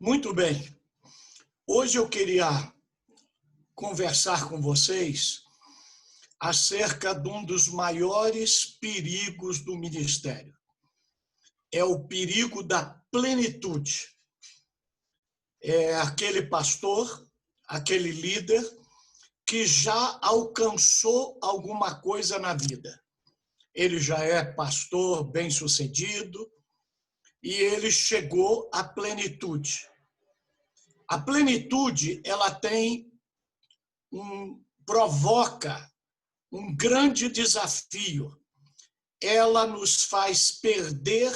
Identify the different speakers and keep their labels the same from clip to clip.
Speaker 1: Muito bem. Hoje eu queria conversar com vocês acerca de um dos maiores perigos do ministério. É o perigo da plenitude. É aquele pastor, aquele líder que já alcançou alguma coisa na vida. Ele já é pastor bem-sucedido e ele chegou à plenitude. A plenitude, ela provoca um grande desafio. Ela nos faz perder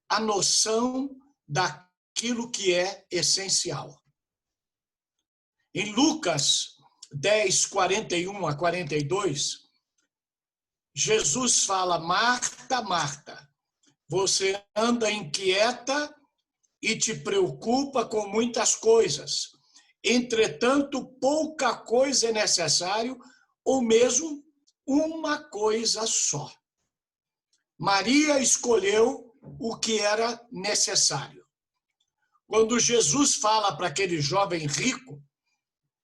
Speaker 1: a noção daquilo que é essencial. Em Lucas 10, 41 a 42, Jesus fala: Marta, Marta, você anda inquieta e te preocupa com muitas coisas. Entretanto, pouca coisa é necessário, ou mesmo uma coisa só. Maria escolheu o que era necessário. Quando Jesus fala para aquele jovem rico,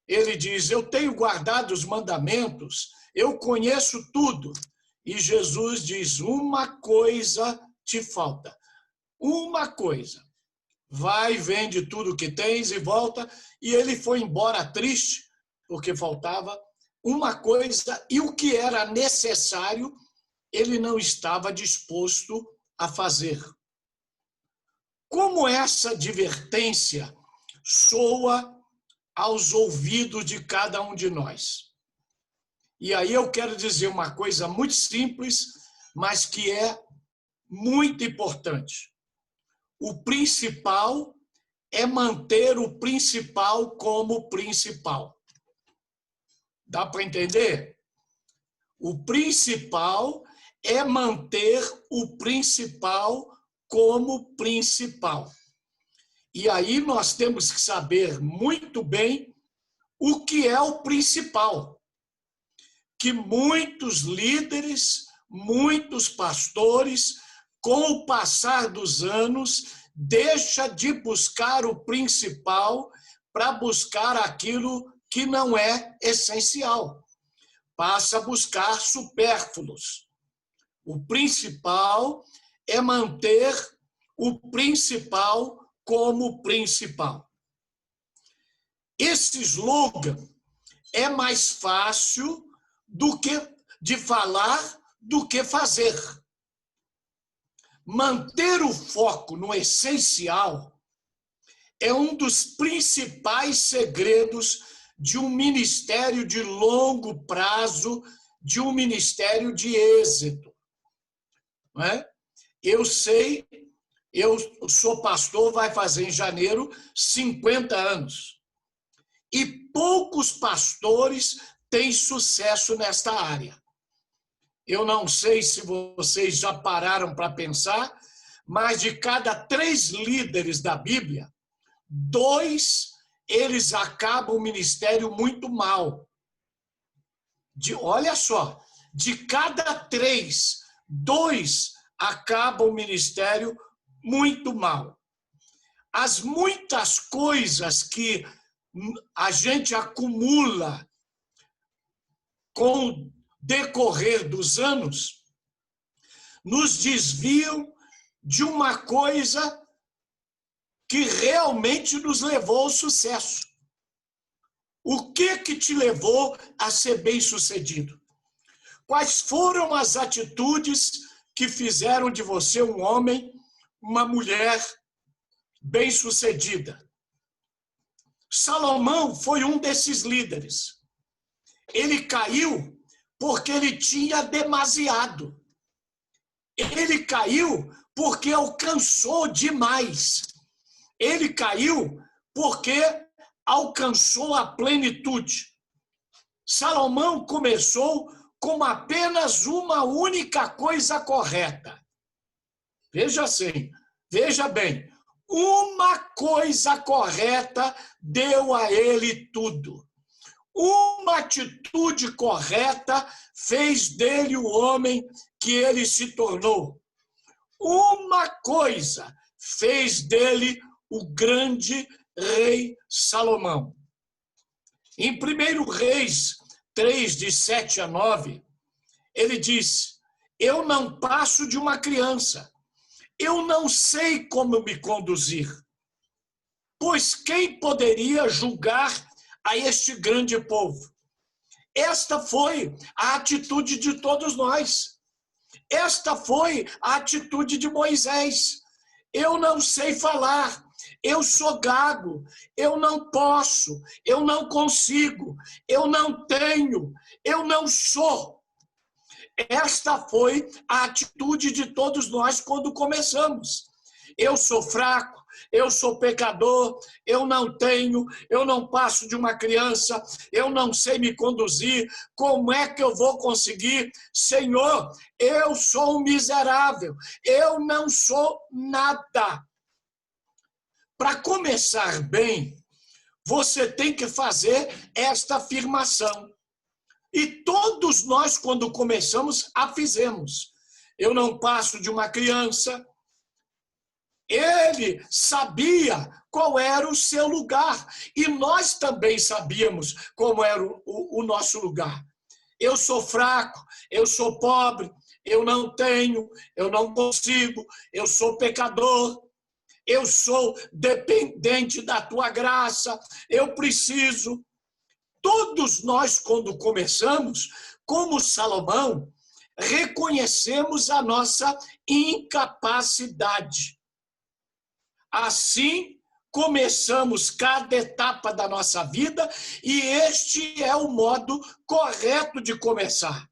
Speaker 1: ele diz: eu tenho guardado os mandamentos, eu conheço tudo. E Jesus diz: uma coisa te falta. Uma coisa. Vai, vende tudo que tens e volta. E ele foi embora triste, porque faltava uma coisa, e o que era necessário, ele não estava disposto a fazer. Como essa advertência soa aos ouvidos de cada um de nós? E aí eu quero dizer uma coisa muito simples, mas que é muito importante. O principal é manter o principal como principal. Dá para entender? O principal é manter o principal como principal. E aí nós temos que saber muito bem o que é o principal. Que muitos líderes, muitos pastores, com o passar dos anos, deixa de buscar o principal para buscar aquilo que não é essencial. Passa a buscar supérfluos. O principal é manter o principal como principal. Esse slogan é mais fácil de falar do que fazer. Manter o foco no essencial é um dos principais segredos de um ministério de longo prazo, de um ministério de êxito. Não é? Eu sei, eu sou pastor, vai fazer em janeiro 50 anos. E poucos pastores têm sucesso nesta área. Eu não sei se vocês já pararam para pensar, mas de cada 3 líderes da Bíblia, 2, eles acabam o ministério muito mal. Olha só, de cada 3, 2 acabam o ministério muito mal. As muitas coisas que a gente acumula com o decorrer dos anos nos desviam de uma coisa que realmente nos levou ao sucesso. O que te levou a ser bem-sucedido? Quais foram as atitudes que fizeram de você um homem, uma mulher bem-sucedida? Salomão foi um desses líderes. Ele caiu porque ele tinha demasiado. Ele caiu porque alcançou demais. Ele caiu porque alcançou a plenitude. Salomão começou com apenas uma única coisa correta. Veja bem, uma coisa correta deu a ele tudo. Uma atitude correta fez dele o homem que ele se tornou. Uma coisa fez dele o grande rei Salomão. Em 1 Reis 3, de 7 a 9, ele diz: eu não passo de uma criança, eu não sei como me conduzir, pois quem poderia julgar a este grande povo? Esta foi a atitude de todos nós. Esta foi a atitude de Moisés. Eu não sei falar, eu sou gago, eu não posso, eu não consigo, eu não tenho, eu não sou. Esta foi a atitude de todos nós quando começamos. Eu sou fraco, eu sou pecador, eu não tenho, eu não passo de uma criança, eu não sei me conduzir, como é que eu vou conseguir? Senhor, eu sou um miserável, eu não sou nada. Para começar bem, você tem que fazer esta afirmação. E todos nós, quando começamos, a fizemos. Eu não passo de uma criança. Ele sabia qual era o seu lugar. E nós também sabíamos como era o nosso lugar. Eu sou fraco, eu sou pobre, eu não tenho, eu não consigo, eu sou pecador, eu sou dependente da tua graça, eu preciso. Todos nós, quando começamos, como Salomão, reconhecemos a nossa incapacidade. Assim, começamos cada etapa da nossa vida e este é o modo correto de começar.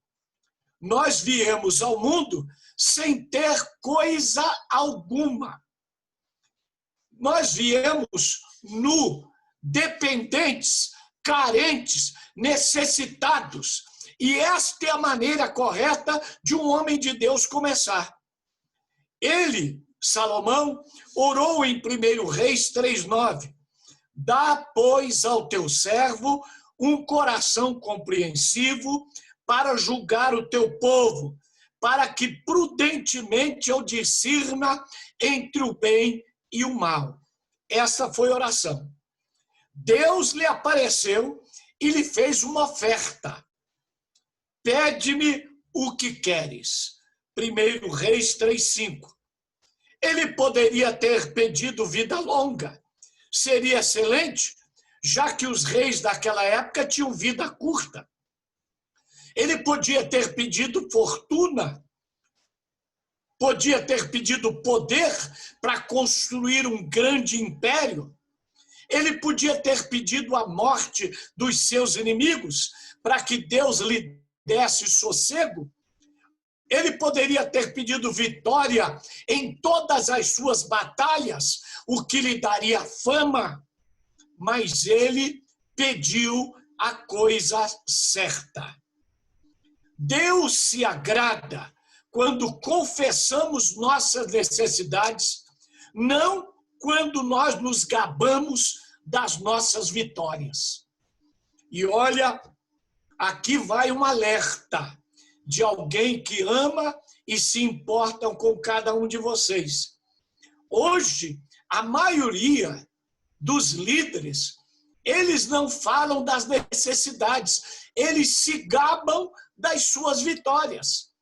Speaker 1: Nós viemos ao mundo sem ter coisa alguma. Nós viemos nu, dependentes, carentes, necessitados. E esta é a maneira correta de um homem de Deus começar. Ele, Salomão, orou em 1 Reis 3,9. Dá, pois, ao teu servo um coração compreensivo para julgar o teu povo, para que prudentemente eu discirna entre o bem e o mal. Essa foi a oração. Deus lhe apareceu e lhe fez uma oferta. Pede-me o que queres. 1 Reis 3,5. Ele poderia ter pedido vida longa. Seria excelente, já que os reis daquela época tinham vida curta. Ele podia ter pedido fortuna. Podia ter pedido poder para construir um grande império. Ele podia ter pedido a morte dos seus inimigos para que Deus lhe desse sossego. Ele poderia ter pedido vitória em todas as suas batalhas, o que lhe daria fama, mas ele pediu a coisa certa. Deus se agrada quando confessamos nossas necessidades, não quando nós nos gabamos das nossas vitórias. E olha, aqui vai um alerta de alguém que ama e se importa com cada um de vocês. Hoje, a maioria dos líderes, eles não falam das necessidades, eles se gabam das suas vitórias.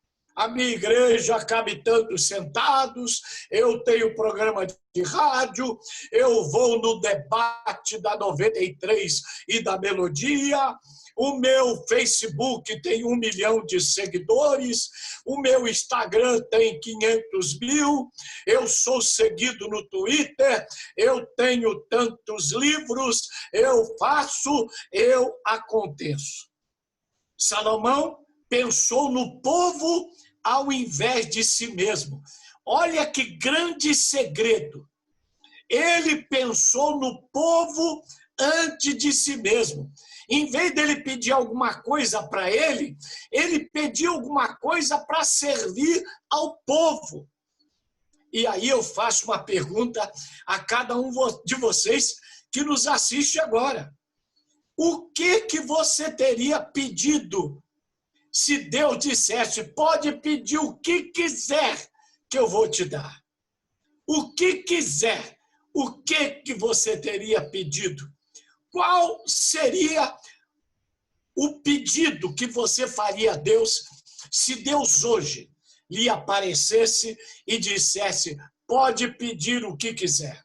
Speaker 1: A minha igreja cabe tantos sentados, eu tenho programa de rádio, eu vou no debate da 93 e da Melodia, o meu Facebook tem 1 milhão de seguidores, o meu Instagram tem 500 mil, eu sou seguido no Twitter, eu tenho tantos livros, eu faço, eu aconteço. Salomão pensou no povo ao invés de si mesmo. Olha que grande segredo. Ele pensou no povo antes de si mesmo. Em vez dele pedir alguma coisa para ele pediu alguma coisa para servir ao povo. E aí eu faço uma pergunta a cada um de vocês que nos assiste agora. O que você teria pedido se Deus dissesse, pode pedir o que quiser que eu vou te dar? O que quiser. o que você teria pedido? Qual seria o pedido que você faria a Deus se Deus hoje lhe aparecesse e dissesse: pode pedir o que quiser?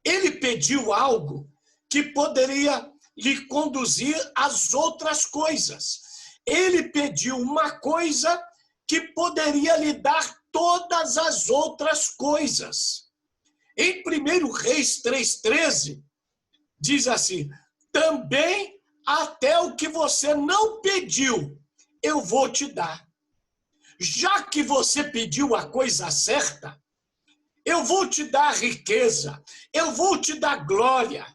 Speaker 1: Ele pediu algo que poderia lhe conduzir às outras coisas. Ele pediu uma coisa que poderia lhe dar todas as outras coisas. Em 1 Reis 3,13, diz assim: também até o que você não pediu, eu vou te dar. Já que você pediu a coisa certa, eu vou te dar riqueza, eu vou te dar glória,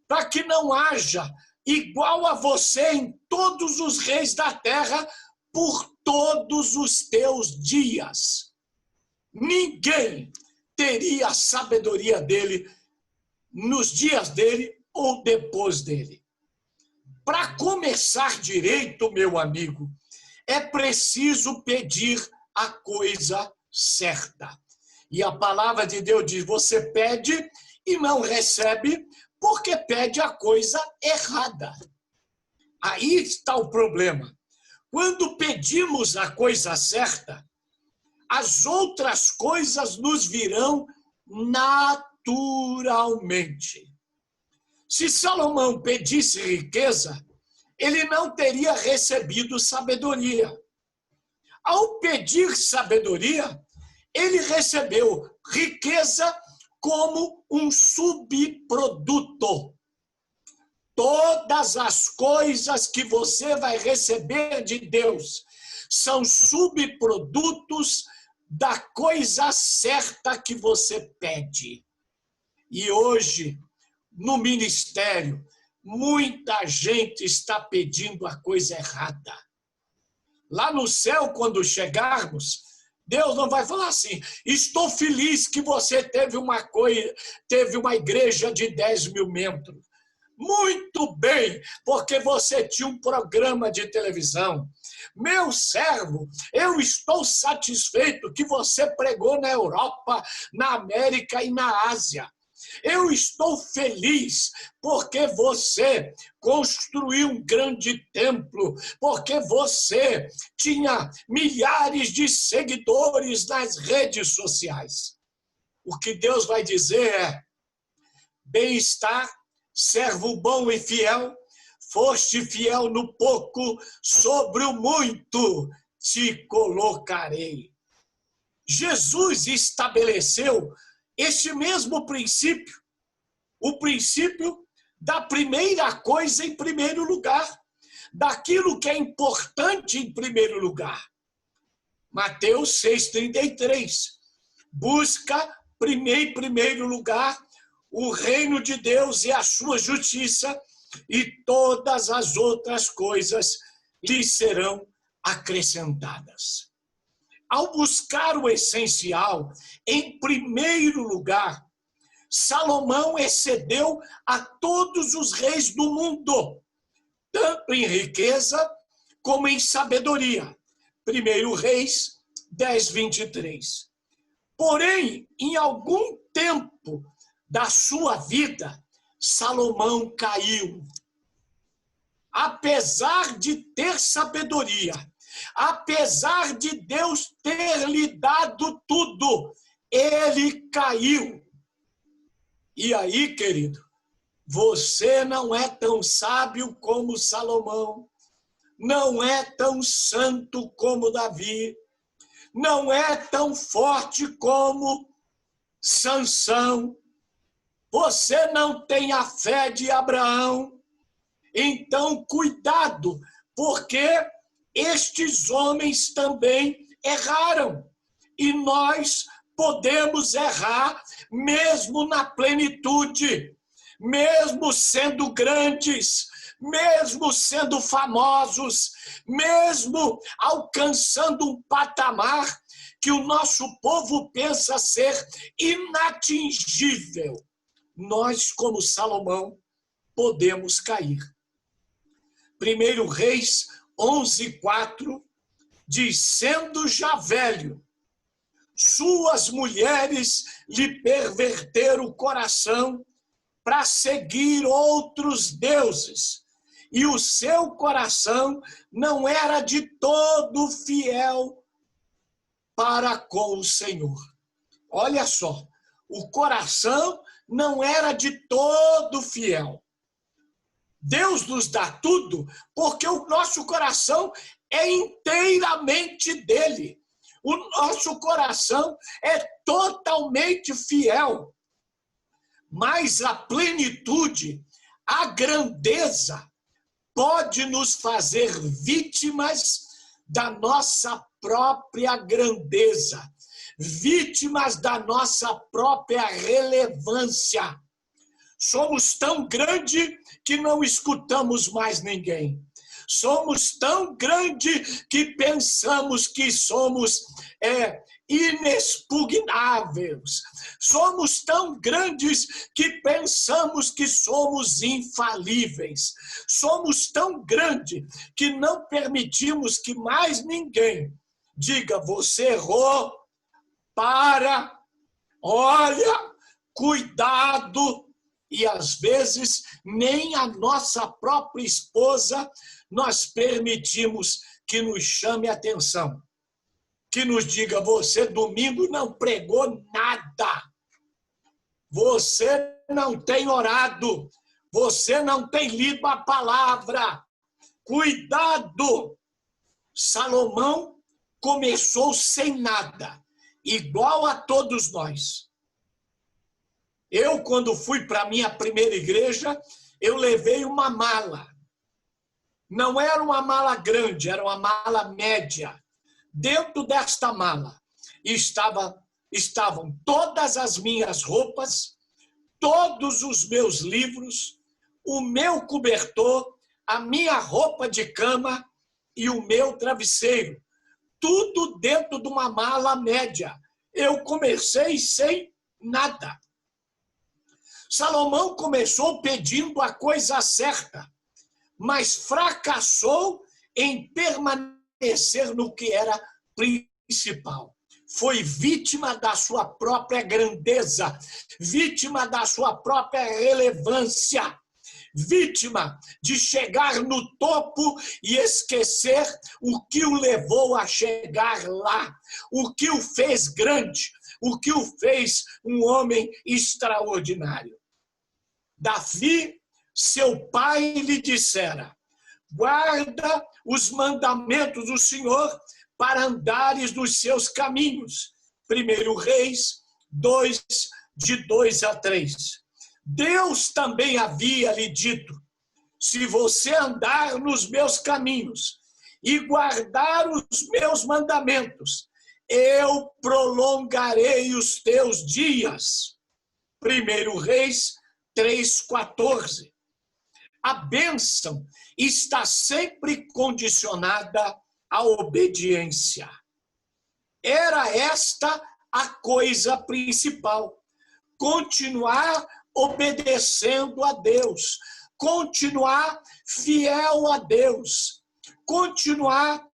Speaker 1: para que não haja igual a você em todos os reis da terra por todos os teus dias. Ninguém teria a sabedoria dele nos dias dele ou depois dele. Para começar direito, meu amigo, é preciso pedir a coisa certa. E a palavra de Deus diz: você pede e não recebe porque pede a coisa errada. Aí está o problema. Quando pedimos a coisa certa, as outras coisas nos virão naturalmente. Se Salomão pedisse riqueza, ele não teria recebido sabedoria. Ao pedir sabedoria, ele recebeu riqueza como um subproduto. Todas as coisas que você vai receber de Deus são subprodutos da coisa certa que você pede. E hoje, no ministério, muita gente está pedindo a coisa errada. Lá no céu, quando chegarmos, Deus não vai falar assim: estou feliz que você teve uma igreja de 10 mil membros. Muito bem, porque você tinha um programa de televisão. Meu servo, eu estou satisfeito que você pregou na Europa, na América e na Ásia. Eu estou feliz porque você construiu um grande templo, porque você tinha milhares de seguidores nas redes sociais. O que Deus vai dizer é: bem-estar, servo bom e fiel, foste fiel no pouco, sobre o muito te colocarei. Jesus estabeleceu este mesmo princípio, o princípio da primeira coisa em primeiro lugar, daquilo que é importante em primeiro lugar. Mateus 6,33. Busca em primeiro lugar o reino de Deus e a sua justiça, e todas as outras coisas lhe serão acrescentadas. Ao buscar o essencial, em primeiro lugar, Salomão excedeu a todos os reis do mundo, tanto em riqueza como em sabedoria. 1 Reis 10:23. Porém, em algum tempo da sua vida, Salomão caiu. Apesar de ter sabedoria, apesar de Deus ter lhe dado tudo, ele caiu. E aí, querido, você não é tão sábio como Salomão, não é tão santo como Davi, não é tão forte como Sansão. Você não tem a fé de Abraão. Então, cuidado, porque estes homens também erraram. E nós podemos errar mesmo na plenitude, mesmo sendo grandes, mesmo sendo famosos, mesmo alcançando um patamar que o nosso povo pensa ser inatingível. Nós, como Salomão, podemos cair. 1 Reis 11:4 diz: sendo já velho, suas mulheres lhe perverteram o coração para seguir outros deuses. E o seu coração não era de todo fiel para com o Senhor. Olha só, o coração não era de todo fiel. Deus nos dá tudo porque o nosso coração é inteiramente dele. O nosso coração é totalmente fiel. Mas a plenitude, a grandeza, pode nos fazer vítimas da nossa própria grandeza, vítimas da nossa própria relevância. Somos tão grandes que não escutamos mais ninguém. Somos tão grandes que pensamos que somos inexpugnáveis. Somos tão grandes que pensamos que somos infalíveis. Somos tão grandes que não permitimos que mais ninguém diga: você errou, para, olha, cuidado. E às vezes nem a nossa própria esposa nós permitimos que nos chame a atenção, que nos diga: você domingo não pregou nada, você não tem orado, você não tem lido a palavra. Cuidado! Salomão começou sem nada, igual a todos nós. Eu, quando fui para a minha primeira igreja, eu levei uma mala. Não era uma mala grande, era uma mala média. Dentro desta mala estavam todas as minhas roupas, todos os meus livros, o meu cobertor, a minha roupa de cama e o meu travesseiro. Tudo dentro de uma mala média. Eu comecei sem nada. Salomão começou pedindo a coisa certa, mas fracassou em permanecer no que era principal. Foi vítima da sua própria grandeza, vítima da sua própria relevância, vítima de chegar no topo e esquecer o que o levou a chegar lá, o que o fez grande, o que o fez um homem extraordinário. Davi, seu pai, lhe dissera: guarda os mandamentos do Senhor para andares nos seus caminhos. 1 Reis 2, de 2 a 3. Deus também havia lhe dito: se você andar nos meus caminhos e guardar os meus mandamentos, eu prolongarei os teus dias. 1 Reis 3,14. A bênção está sempre condicionada à obediência. Era esta a coisa principal: continuar obedecendo a Deus, continuar fiel a Deus, continuar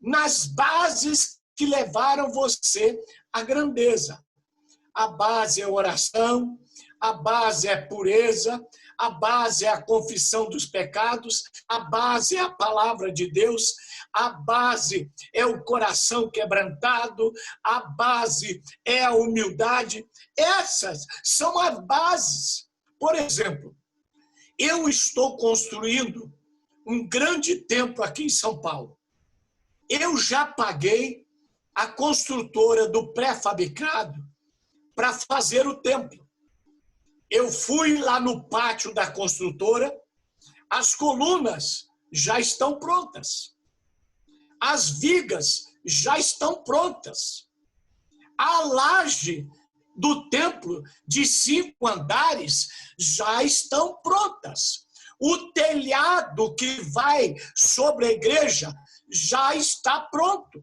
Speaker 1: nas bases que levaram você à grandeza. A base é oração, a base é pureza, a base é a confissão dos pecados, a base é a palavra de Deus, a base é o coração quebrantado, a base é a humildade. Essas são as bases. Por exemplo, eu estou construindo um grande templo aqui em São Paulo. Eu já paguei a construtora do pré-fabricado para fazer o templo. Eu fui lá no pátio da construtora, as colunas já estão prontas. As vigas já estão prontas. A laje do templo de 5 andares já estão prontas. O telhado que vai sobre a igreja já está pronto.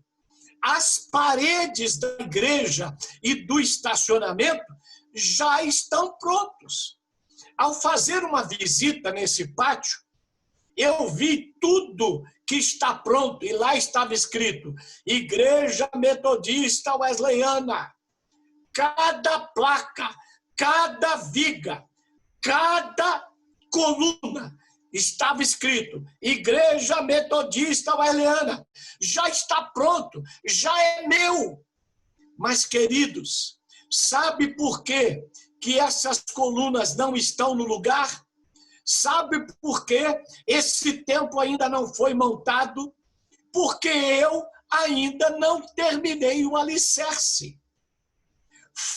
Speaker 1: As paredes da igreja e do estacionamento já estão prontos. Ao fazer uma visita nesse pátio, eu vi tudo que está pronto, e lá estava escrito: Igreja Metodista Wesleyana. cada placa, cada viga, cada coluna, estava escrito: Igreja Metodista Wesleana. Já está pronto, já é meu. Mas, queridos, sabe por quê que essas colunas não estão no lugar? Sabe por que esse templo ainda não foi montado? Porque eu ainda não terminei o alicerce.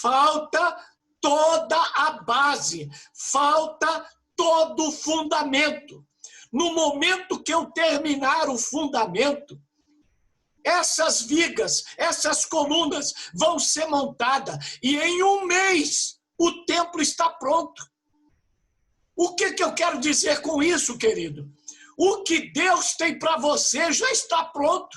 Speaker 1: Falta toda a base, falta todo o fundamento. No momento que eu terminar o fundamento, essas vigas, essas colunas vão ser montadas e em 1 mês o templo está pronto. O que eu quero dizer com isso, querido? O que Deus tem para você já está pronto.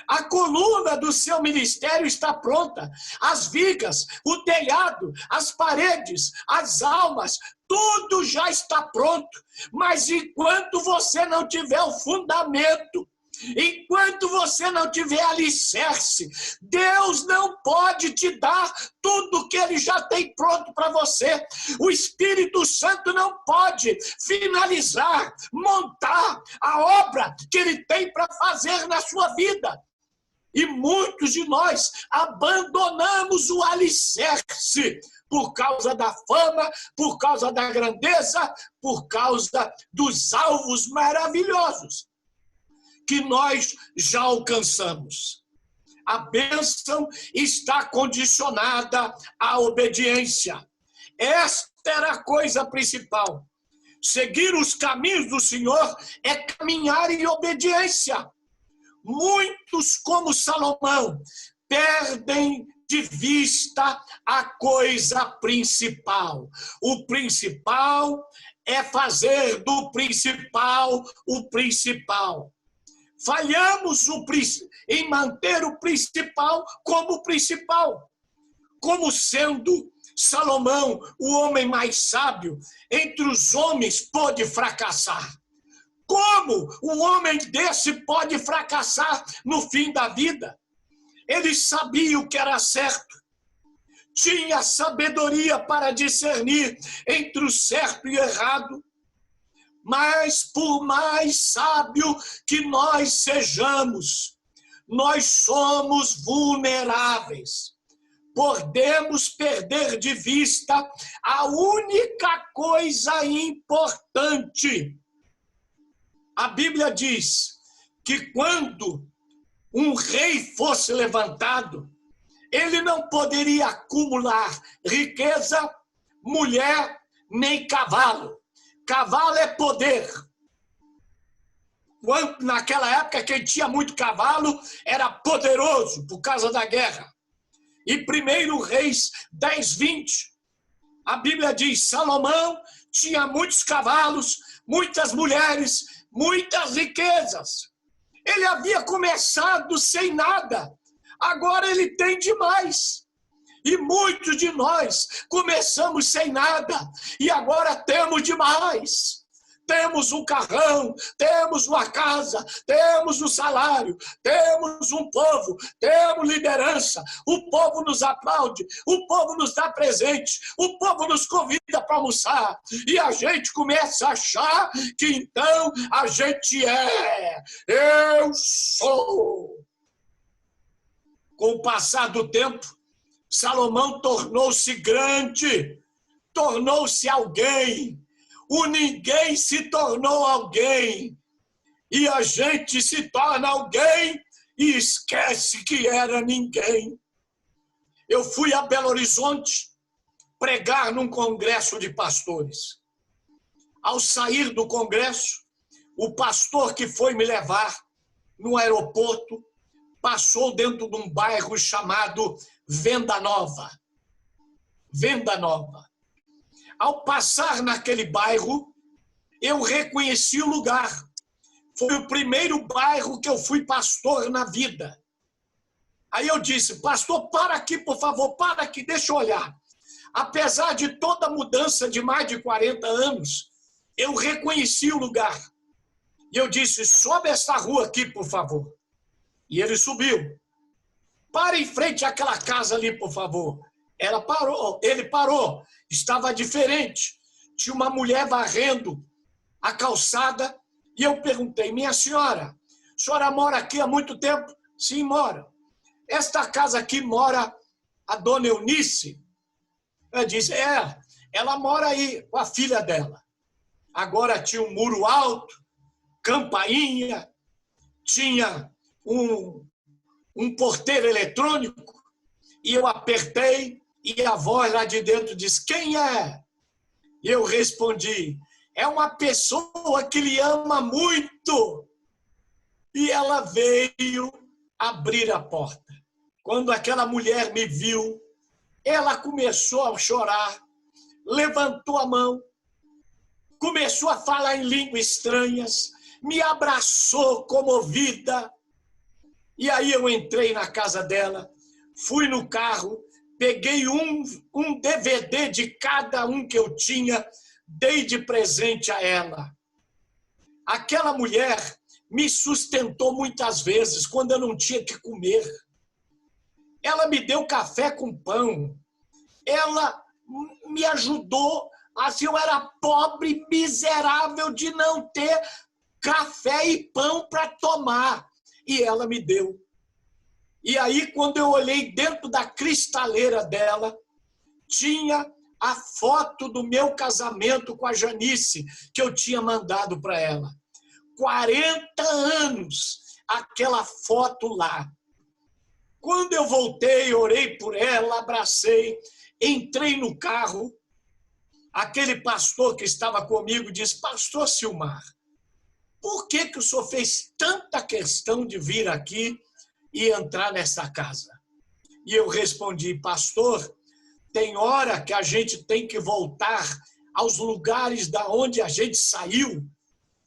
Speaker 1: A coluna do seu ministério está pronta. As vigas, o telhado, as paredes, as almas, tudo já está pronto. Mas enquanto você não tiver o fundamento, enquanto você não tiver alicerce, Deus não pode te dar tudo que Ele já tem pronto para você. O Espírito Santo não pode finalizar, montar a obra que Ele tem para fazer na sua vida. E muitos de nós abandonamos o alicerce por causa da fama, por causa da grandeza, por causa dos alvos maravilhosos que nós já alcançamos. A bênção está condicionada à obediência. Esta era a coisa principal. Seguir os caminhos do Senhor é caminhar em obediência. Muitos, como Salomão, perdem de vista a coisa principal. O principal é fazer do principal o principal. Falhamos em manter o principal como principal. Como sendo Salomão o homem mais sábio, entre os homens pôde fracassar. Como um homem desse pode fracassar no fim da vida? Ele sabia o que era certo. Tinha sabedoria para discernir entre o certo e o errado. Mas por mais sábio que nós sejamos, nós somos vulneráveis. Podemos perder de vista a única coisa importante. A Bíblia diz que quando um rei fosse levantado, ele não poderia acumular riqueza, mulher, nem cavalo. Cavalo é poder. Naquela época, quem tinha muito cavalo era poderoso por causa da guerra. E 1 Reis 10:20, a Bíblia diz: Salomão tinha muitos cavalos, muitas mulheres, muitas riquezas. Ele havia começado sem nada, agora ele tem demais. E muitos de nós começamos sem nada e agora temos demais. Temos um carrão, temos uma casa, temos um salário, temos um povo, temos liderança. O povo nos aplaude, o povo nos dá presente, o povo nos convida para almoçar. E a gente começa a achar que então a gente eu sou. Com o passar do tempo, Salomão tornou-se grande, tornou-se alguém. O ninguém se tornou alguém. E a gente se torna alguém e esquece que era ninguém. Eu fui a Belo Horizonte pregar num congresso de pastores. Ao sair do congresso, o pastor que foi me levar no aeroporto passou dentro de um bairro chamado Venda Nova. Venda Nova. Ao passar naquele bairro, eu reconheci o lugar. Foi o primeiro bairro que eu fui pastor na vida. Aí eu disse: pastor, para aqui, por favor, para aqui, deixa eu olhar. Apesar de toda a mudança de mais de 40 anos, eu reconheci o lugar. E eu disse: sobe essa rua aqui, por favor. E ele subiu. Para em frente àquela casa ali, por favor. Ele parou, estava diferente. Tinha uma mulher varrendo a calçada e eu perguntei: minha senhora, a senhora mora aqui há muito tempo? Sim, mora. Esta casa aqui mora a dona Eunice? Ela disse: ela mora aí com a filha dela. Agora tinha um muro alto, campainha, tinha um porteiro eletrônico, e eu apertei e a voz lá de dentro disse: quem é? E eu respondi: é uma pessoa que lhe ama muito. E ela veio abrir a porta. Quando aquela mulher me viu, ela começou a chorar, levantou a mão, começou a falar em línguas estranhas, me abraçou comovida. E aí eu entrei na casa dela, fui no carro, peguei um DVD de cada um que eu tinha, dei de presente a ela. Aquela mulher me sustentou muitas vezes quando eu não tinha que comer. Ela me deu café com pão. Ela me ajudou. Assim, eu era pobre, miserável de não ter café e pão para tomar. E ela me deu. E aí, quando eu olhei dentro da cristaleira dela, tinha a foto do meu casamento com a Janice, que eu tinha mandado para ela. 40 anos, aquela foto lá. Quando eu voltei, orei por ela, abracei, entrei no carro. Aquele pastor que estava comigo disse: pastor Silmar, por que o senhor fez tanta questão de vir aqui e entrar nessa casa? E eu respondi: pastor, tem hora que a gente tem que voltar aos lugares da onde a gente saiu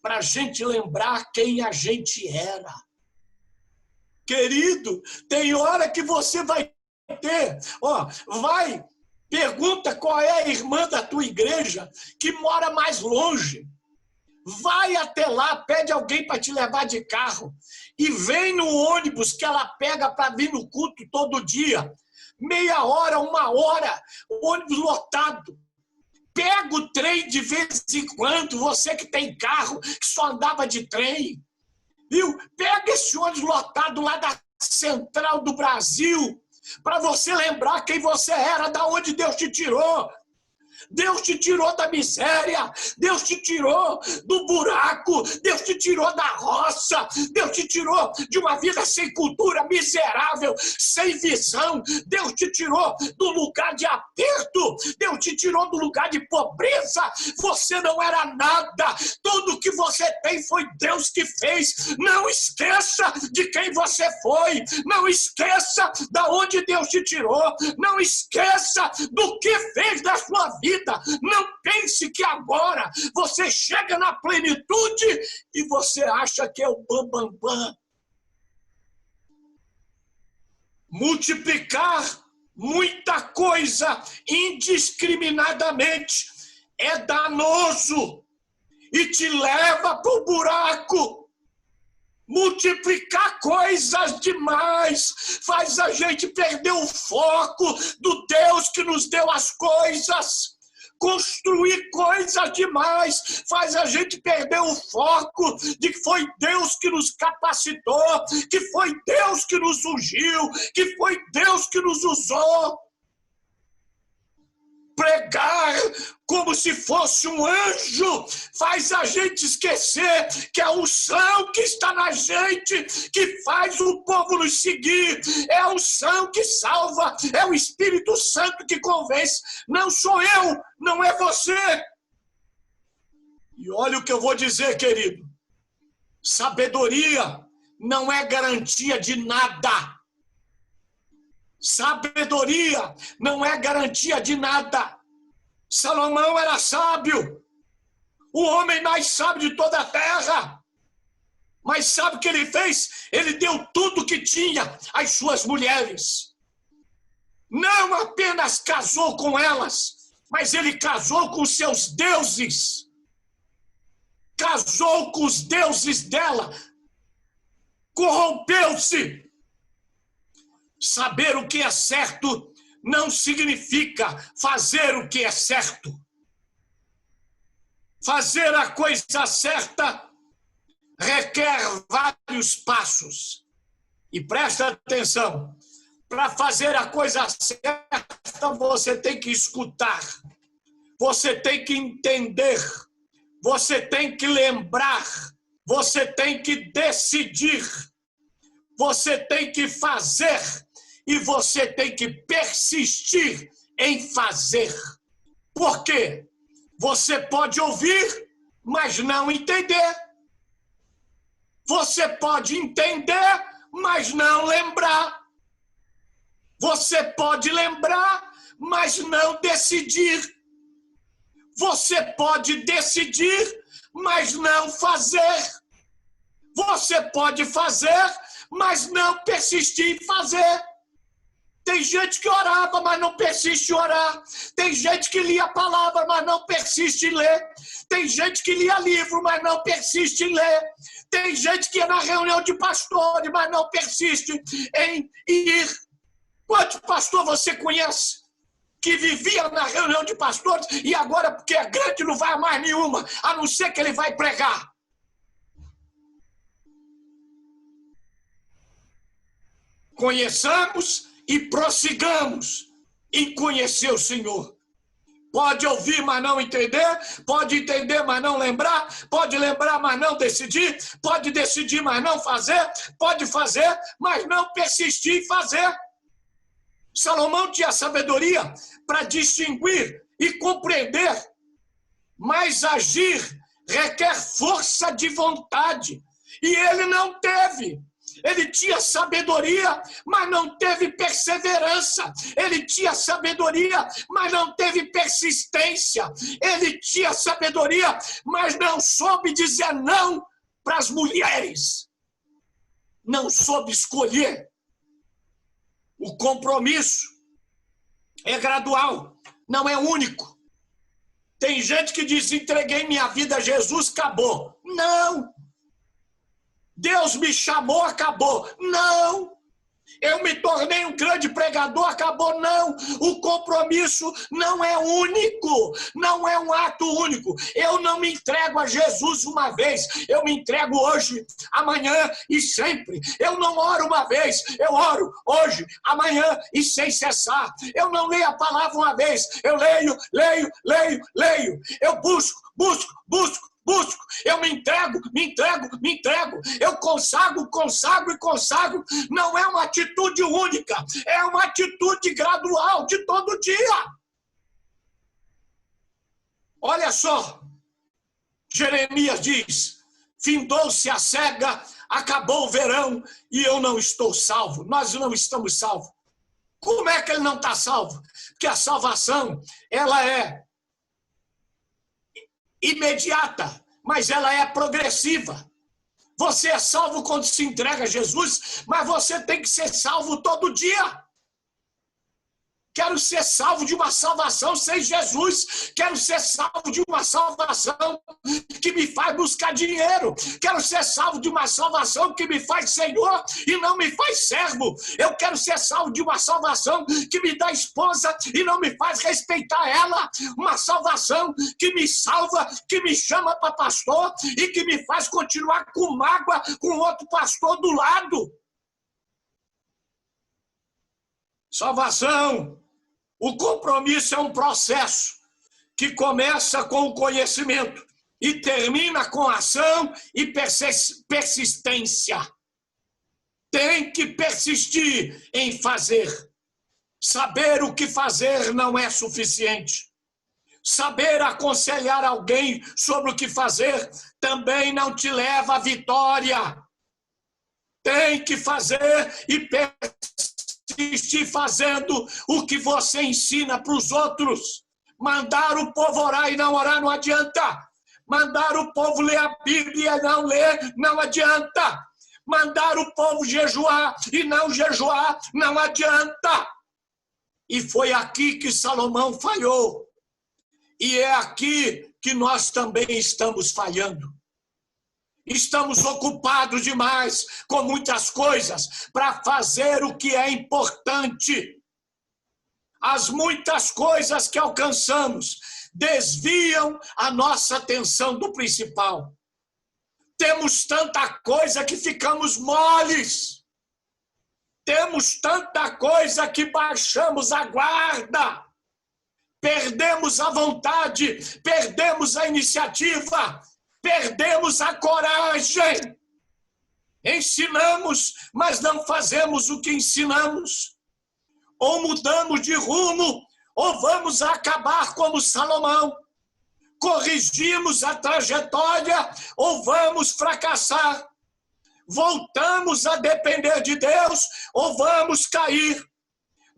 Speaker 1: para a gente lembrar quem a gente era. Querido, tem hora que você vai ter, pergunta qual é a irmã da tua igreja que mora mais longe. Vai até lá, pede alguém para te levar de carro e vem no ônibus que ela pega para vir no culto todo dia. Meia hora, 1 hora, ônibus lotado. Pega o trem de vez em quando, você que tem carro, que só andava de trem. Viu? Pega esse ônibus lotado lá da Central do Brasil, para você lembrar quem você era, da onde Deus te tirou. Deus te tirou da miséria, Deus te tirou do buraco, Deus te tirou da roça, Deus te tirou de uma vida sem cultura, miserável, sem visão, Deus te tirou do lugar de aperto, Deus te tirou do lugar de pobreza. Você não era nada, tudo que você tem foi Deus que fez. Não esqueça de quem você foi, não esqueça da onde Deus te tirou, não esqueça do que fez da sua vida. Não pense que agora você chega na plenitude e você acha que é o bam, bam, bam. Multiplicar muita coisa indiscriminadamente é danoso e te leva para o buraco. Multiplicar coisas demais faz a gente perder o foco do Deus que nos deu as coisas. Construir coisas demais faz a gente perder o foco de que foi Deus que nos capacitou, que foi Deus que nos ungiu, que foi Deus que nos usou. Pregar como se fosse um anjo faz a gente esquecer que a unção que está na gente, que faz o povo nos seguir, é a unção que salva, é o Espírito Santo que convence. Não sou eu, não é você. E olha o que eu vou dizer, querido. Sabedoria não é garantia de nada. Sabedoria não é garantia de nada. Salomão era sábio, o homem mais sábio de toda a terra. Mas sabe o que ele fez? Ele deu tudo que tinha às suas mulheres. Não apenas casou com elas, mas ele casou com seus deuses. Casou com os deuses dela. Corrompeu-se. Saber o que é certo não significa fazer o que é certo. Fazer a coisa certa requer vários passos. E presta atenção, para fazer a coisa certa, você tem que escutar, você tem que entender, você tem que lembrar, você tem que decidir, você tem que fazer e você tem que persistir em fazer. Por quê? Você pode ouvir, mas não entender. Você pode entender, mas não lembrar. Você pode lembrar, mas não decidir. Você pode decidir, mas não fazer. Você pode fazer, mas não persistir em fazer. Tem gente que orava, mas não persiste em orar. Tem gente que lia a palavra, mas não persiste em ler. Tem gente que lia livro, mas não persiste em ler. Tem gente que ia na reunião de pastores, mas não persiste em ir. Quantos pastores você conhece que vivia na reunião de pastores e agora, porque é grande, não vai a mais nenhuma, a não ser que ele vai pregar? Conheçamos e prossigamos em conhecer o Senhor. Pode ouvir, mas não entender. Pode entender, mas não lembrar. Pode lembrar, mas não decidir. Pode decidir, mas não fazer. Pode fazer, mas não persistir em fazer. Salomão tinha sabedoria para distinguir e compreender, mas agir requer força de vontade. E ele não teve. Ele tinha sabedoria, mas não teve perseverança. Ele tinha sabedoria, mas não teve persistência. Ele tinha sabedoria, mas não soube dizer não para as mulheres. Não soube escolher. O compromisso é gradual, não é único. Tem gente que diz, entreguei minha vida a Jesus, acabou. Não! Deus me chamou, acabou. Não! Eu me tornei um grande pregador, acabou. Não! O compromisso não é único, não é um ato único. Eu não me entrego a Jesus uma vez, eu me entrego hoje, amanhã e sempre. Eu não oro uma vez, eu oro hoje, amanhã e sem cessar. Eu não leio a palavra uma vez, eu leio. Eu busco. Eu me entrego. Eu consagro. Não é uma atitude única, é uma atitude gradual de todo dia. Olha só, Jeremias diz, findou-se a cega, acabou o verão e eu não estou salvo. Nós não estamos salvos. Como é que ele não está salvo? Porque a salvação, ela é imediata, mas ela é progressiva. Você é salvo quando se entrega a Jesus, mas você tem que ser salvo todo dia. Quero ser salvo de uma salvação sem Jesus. Quero ser salvo de uma salvação que me faz buscar dinheiro. Quero ser salvo de uma salvação que me faz Senhor e não me faz servo. Eu quero ser salvo de uma salvação que me dá esposa e não me faz respeitar ela. Uma salvação que me salva, que me chama para pastor e que me faz continuar com mágoa com outro pastor do lado. Salvação. O compromisso é um processo que começa com o conhecimento e termina com ação e persistência. Tem que persistir em fazer. Saber o que fazer não é suficiente. Saber aconselhar alguém sobre o que fazer também não te leva à vitória. Tem que fazer e persistir fazendo o que você ensina para os outros. Mandar o povo orar e não orar não adianta. Mandar o povo ler a Bíblia e não ler não adianta. Mandar o povo jejuar e não jejuar não adianta. E foi aqui que Salomão falhou. E é aqui que nós também estamos falhando. Estamos ocupados demais com muitas coisas para fazer o que é importante. As muitas coisas que alcançamos desviam a nossa atenção do principal. Temos tanta coisa que ficamos moles. Temos tanta coisa que baixamos a guarda. Perdemos a vontade, perdemos a iniciativa, perdemos a coragem. Ensinamos, mas não fazemos o que ensinamos. Ou mudamos de rumo, ou vamos acabar como Salomão. Corrigimos a trajetória, ou vamos fracassar. Voltamos a depender de Deus, ou vamos cair.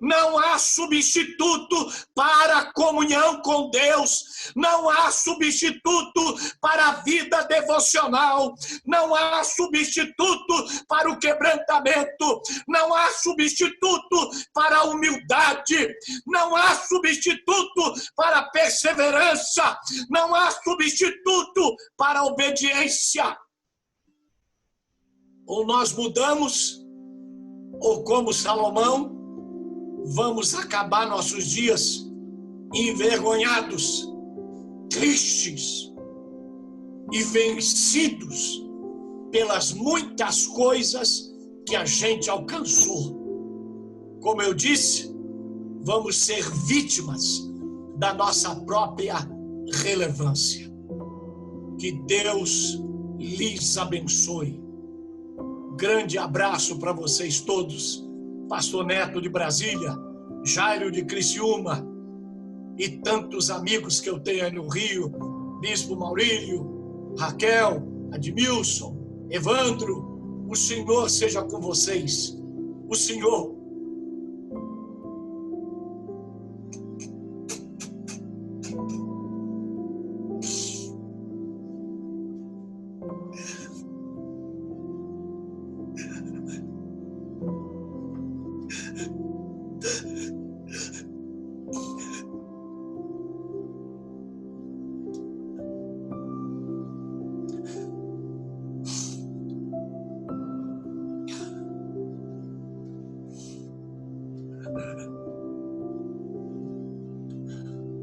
Speaker 1: Não há substituto para a comunhão com Deus. Não há substituto para a vida devocional. Não há substituto para o quebrantamento. Não há substituto para a humildade. Não há substituto para a perseverança. Não há substituto para a obediência. Ou nós mudamos, ou como Salomão, vamos acabar nossos dias envergonhados, tristes e vencidos pelas muitas coisas que a gente alcançou. Como eu disse, vamos ser vítimas da nossa própria relevância. Que Deus lhes abençoe. Grande abraço para vocês todos. Pastor Neto de Brasília, Jairo de Criciúma e tantos amigos que eu tenho aí no Rio, Bispo Maurílio, Raquel, Admilson, Evandro, o Senhor seja com vocês. O Senhor.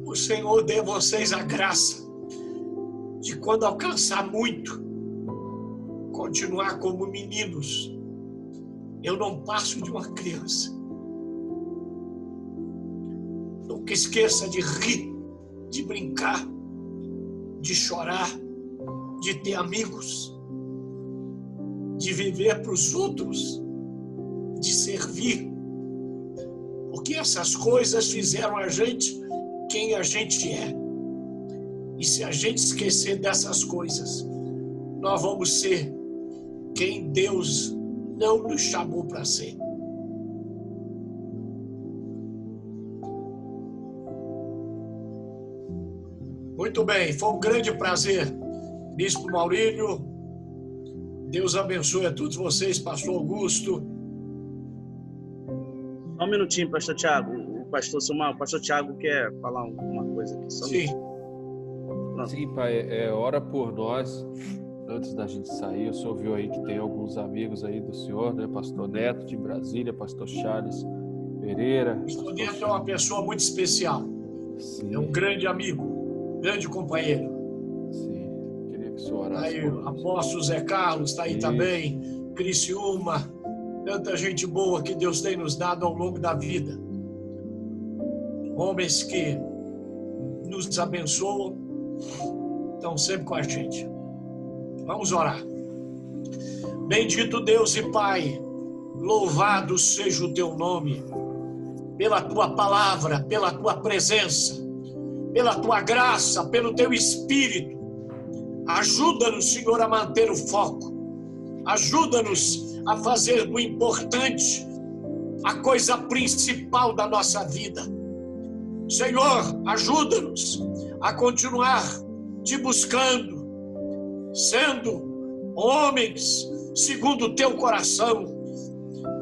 Speaker 1: O Senhor dê a vocês a graça de, quando alcançar muito, continuar como meninos. Eu não passo de uma criança. Nunca esqueça de rir, de brincar, de chorar, de ter amigos, de viver para os outros, de servir. Porque essas coisas fizeram a gente quem a gente é. E se a gente esquecer dessas coisas, nós vamos ser quem Deus não nos chamou para ser. Muito bem, foi um grande prazer, Bispo Maurílio. Deus abençoe a todos vocês, Pastor Augusto.
Speaker 2: Só um minutinho, Pastor Tiago. O Pastor Tiago quer falar uma coisa aqui.
Speaker 1: Sim.
Speaker 3: Sim, pai, ora por nós, antes da gente sair. O senhor viu aí que tem alguns amigos aí do senhor, né? Pastor Neto de Brasília, Pastor Charles Pereira.
Speaker 1: Pastor Neto é uma pessoa muito especial.
Speaker 3: Sim.
Speaker 1: É um grande amigo, grande companheiro.
Speaker 3: Sim, queria que o senhor orasse.
Speaker 1: Aí o apóstolo Zé Carlos está aí também, Criciúma, tanta gente boa que Deus tem nos dado ao longo da vida. Homens que nos abençoam, estão sempre com a gente. Vamos orar. Bendito Deus e Pai, louvado seja o teu nome, pela tua palavra, pela tua presença, pela tua graça, pelo teu Espírito. Ajuda-nos, Senhor, a manter o foco. Ajuda-nos a fazer do importante a coisa principal da nossa vida. Senhor, ajuda-nos a continuar te buscando, sendo homens segundo o teu coração.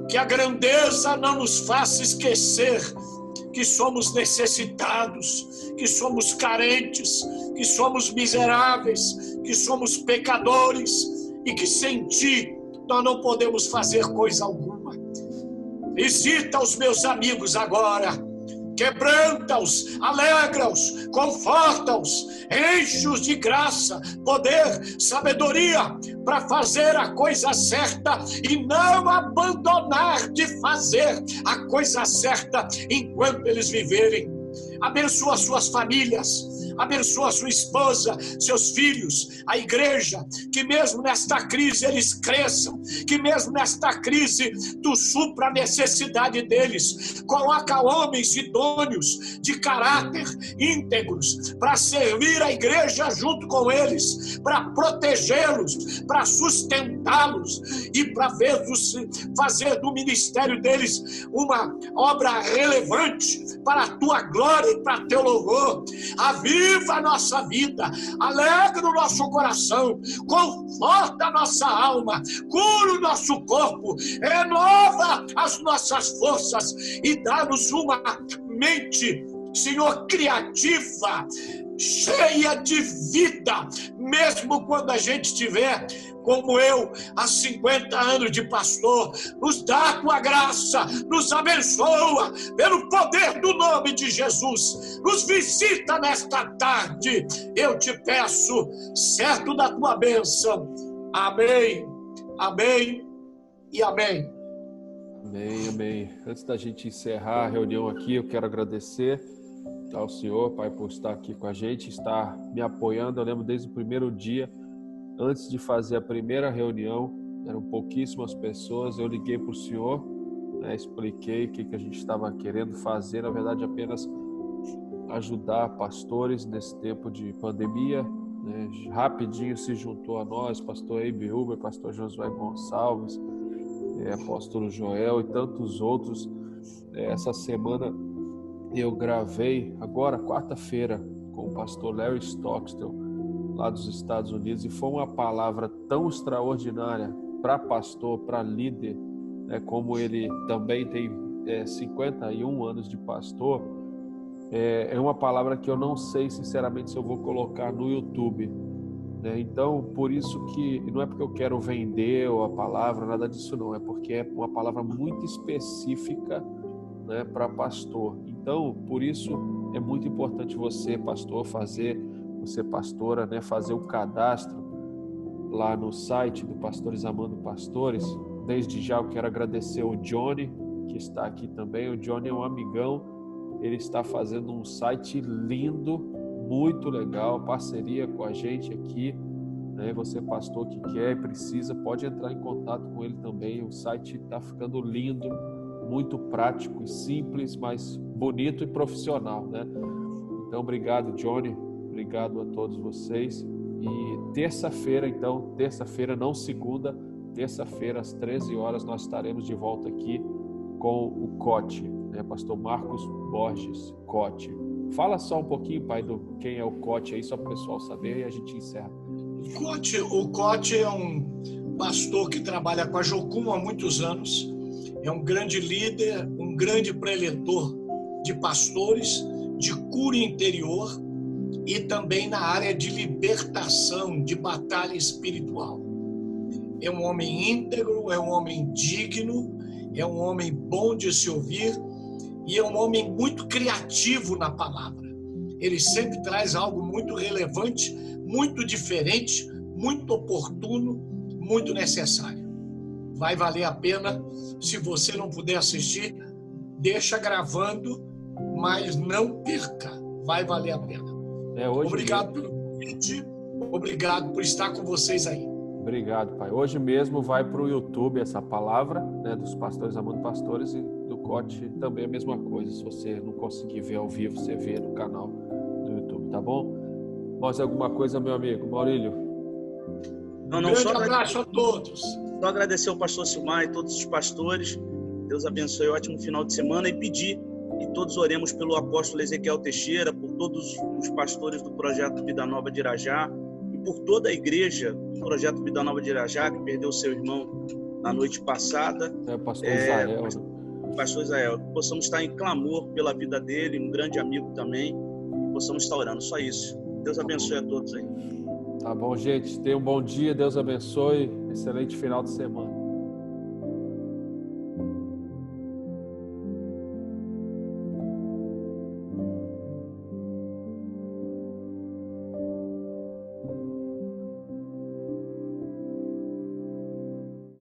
Speaker 1: Que a grandeza não nos faça esquecer que somos necessitados, que somos carentes, que somos miseráveis, que somos pecadores e que sem ti nós não podemos fazer coisa alguma. Visita os meus amigos agora, quebranta-os, alegra-os, conforta-os, enche-os de graça, poder, sabedoria, para fazer a coisa certa e não abandonar de fazer a coisa certa enquanto eles viverem. Abençoa suas famílias, abençoa sua esposa, seus filhos, a igreja, que mesmo nesta crise eles cresçam, que mesmo nesta crise tu supra a necessidade deles. Coloca homens idôneos, de caráter, íntegros, para servir a igreja junto com eles, para protegê-los, para sustentá-los e para fazer do ministério deles uma obra relevante para a tua glória e para teu louvor. Aviva a nossa vida, alegra o nosso coração, conforta a nossa alma, cura o nosso corpo, renova as nossas forças e dá-nos uma mente, Senhor, criativa, cheia de vida, mesmo quando a gente estiver como eu, há 50 anos de pastor. Nos dá a tua graça, nos abençoa, pelo poder do nome de Jesus. Nos visita nesta tarde, eu te peço, certo da tua bênção. Amém, amém e amém.
Speaker 3: Amém, amém. Antes da gente encerrar a reunião aqui, eu quero agradecer ao Senhor, Pai, por estar aqui com a gente, estar me apoiando. Eu lembro desde o primeiro dia, antes de fazer a primeira reunião, eram pouquíssimas pessoas, eu liguei para o Senhor, expliquei o que a gente estava querendo fazer, na verdade apenas ajudar pastores nesse tempo de pandemia, né? Rapidinho se juntou a nós, pastor Eibe Huber, pastor Josué Gonçalves, apóstolo Joel e tantos outros. Essa semana eu gravei, agora quarta-feira, com o pastor Larry Stockstill, lá dos Estados Unidos, e foi uma palavra tão extraordinária para pastor, para líder, né, como ele também tem 51 anos de pastor. É uma palavra que eu não sei sinceramente se eu vou colocar no YouTube, né? Então, por isso que não é porque eu quero vender a palavra, nada disso não, é porque é uma palavra muito específica, né, para pastor. Então, por isso é muito importante você, pastor, você pastora, né, fazer o cadastro lá no site do Pastores Amando Pastores. Desde já eu quero agradecer o Johnny, que está aqui também. O Johnny é um amigão, ele está fazendo um site lindo, muito legal, parceria com a gente aqui, né? Você, pastor, que quer e precisa, pode entrar em contato com ele também. O site está ficando lindo, muito prático e simples, mas bonito e profissional, né? Então, obrigado, Johnny. Obrigado a todos vocês. E terça-feira, então, terça-feira, não segunda, terça-feira, às 13 horas, nós estaremos de volta aqui com o Cote, né? Pastor Marcos Borges Cote. Fala só um pouquinho, pai, do quem é o Cote aí, só para o pessoal saber, e a gente encerra.
Speaker 1: O Cote é um pastor que trabalha com a Jocum há muitos anos. É um grande líder, um grande preletor de pastores, de cura interior, e também na área de libertação, de batalha espiritual. É um homem íntegro, é um homem digno, é um homem bom de se ouvir e é um homem muito criativo na palavra. Ele sempre traz algo muito relevante, muito diferente, muito oportuno, muito necessário. Vai valer a pena. Se você não puder assistir, deixa gravando, mas não perca. Vai valer a pena. Obrigado pelo convite, obrigado por estar com vocês aí.
Speaker 3: Obrigado, pai. Hoje mesmo vai para o YouTube essa palavra, né, dos Pastores Amando Pastores, e do Cote também a mesma coisa. Se você não conseguir ver ao vivo, você vê no canal do YouTube, tá bom? Mais alguma coisa, meu amigo Maurílio?
Speaker 2: Não,
Speaker 1: grande abraço a todos.
Speaker 2: Só agradecer ao pastor Silmar e todos os pastores. Deus abençoe, ótimo final de semana, e pedir que todos oremos pelo apóstolo Ezequiel Teixeira, por todos os pastores do Projeto Vida Nova de Irajá e por toda a igreja do Projeto Vida Nova de Irajá, que perdeu seu irmão na noite passada.
Speaker 3: Pastor Israel.
Speaker 2: Pastor Israel, que possamos estar em clamor pela vida dele, um grande amigo também, e possamos estar orando, só isso. Deus abençoe a todos aí.
Speaker 3: Tá bom, gente. Tenha um bom dia, Deus abençoe. Excelente final de semana.